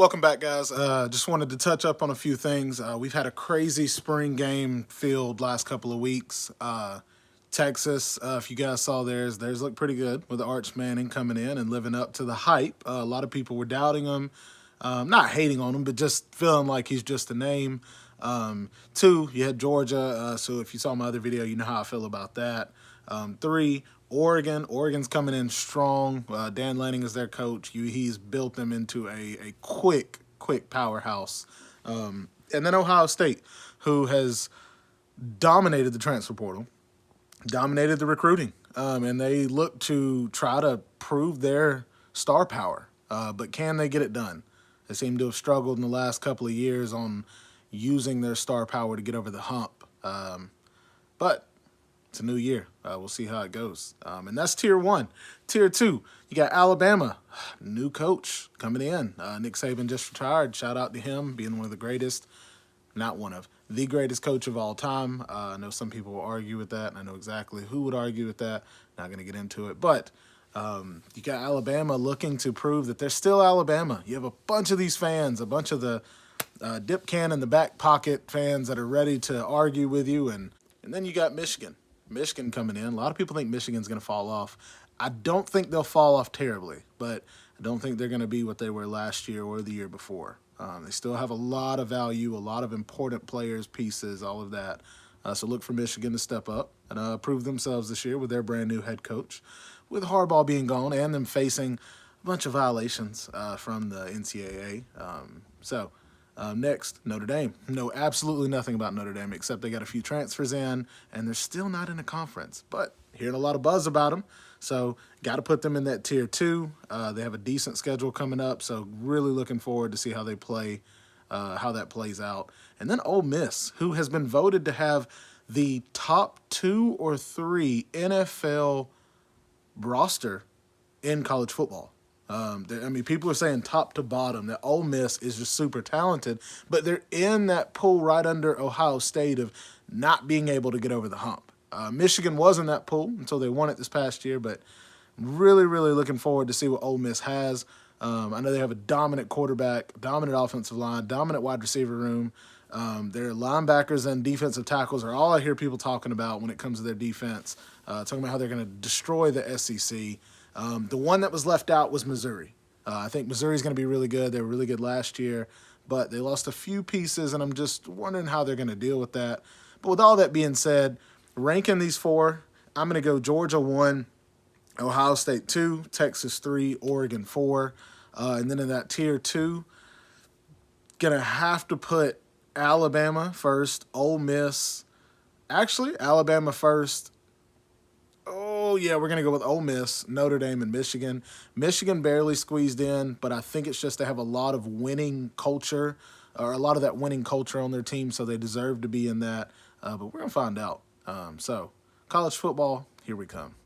Welcome back, guys. Just wanted to touch up on a few things. We've had a crazy spring game field last couple of weeks. Texas, if you guys saw theirs looked pretty good with Arch Manning coming in and living up to the hype. A lot of people were doubting him, not hating on him, but just feeling like he's just a name. Two, you had Georgia, so if you saw my other video, you know how I feel about that. Three, Oregon. Oregon's coming in strong. Dan Lanning is their coach. He's built them into a quick powerhouse. And then Ohio State, who has dominated the transfer portal, dominated the recruiting, and they look to try to prove their star power. But can they get it done? They seem to have struggled in the last couple of years on using their star power to get over the hump. But it's a new year. We'll see how it goes. And that's tier one. Tier two, you got Alabama, new coach coming in. Nick Saban just retired. Shout out to him, being one of the greatest, not one of, the greatest coach of all time. I know some people will argue with that, and I know exactly who would argue with that. Not going to get into it. But you got Alabama looking to prove that they're still Alabama. You have a bunch of these fans, a bunch of the dip can in the back pocket fans that are ready to argue with you. And then you got Michigan. Michigan coming in. A lot of people think Michigan's going to fall off. I don't think they'll fall off terribly, but I don't think they're going to be what they were last year or the year before. They still have a lot of value, a lot of important players, pieces, all of that. So look for Michigan to step up and prove themselves this year with their brand new head coach, with Harbaugh being gone and them facing a bunch of violations from the NCAA. Next, Notre Dame. Know absolutely nothing about Notre Dame except they got a few transfers in, and they're still not in a conference. But hearing a lot of buzz about them, so got to put them in that tier two. They have a decent schedule coming up, so really looking forward to see how they play, how that plays out. And then Ole Miss, who has been voted to have the top 2 or 3 NFL roster in college football. People are saying top to bottom that Ole Miss is just super talented, but they're in that pool right under Ohio State of not being able to get over the hump. Michigan was in that pool until they won it this past year, but really looking forward to see what Ole Miss has. I know they have a dominant quarterback, dominant offensive line, dominant wide receiver room. Their linebackers and defensive tackles are all I hear people talking about when it comes to their defense, talking about how they're going to destroy the SEC. The one that was left out was Missouri. I think Missouri's going to be really good. They were really good last year, but they lost a few pieces, and I'm just wondering how they're going to deal with that. But with all that being said, ranking these 4, I'm going to go Georgia 1, Ohio State 2, Texas 3, Oregon 4. And then in that tier 2, going to have to put Alabama first, Ole Miss. Actually, Alabama first. Oh, yeah, we're going to go with Ole Miss, Notre Dame, and Michigan. Michigan barely squeezed in, but I think it's just they have a lot of winning culture, or a lot of that winning culture on their team, so they deserve to be in that. But we're going to find out. So college football, here we come.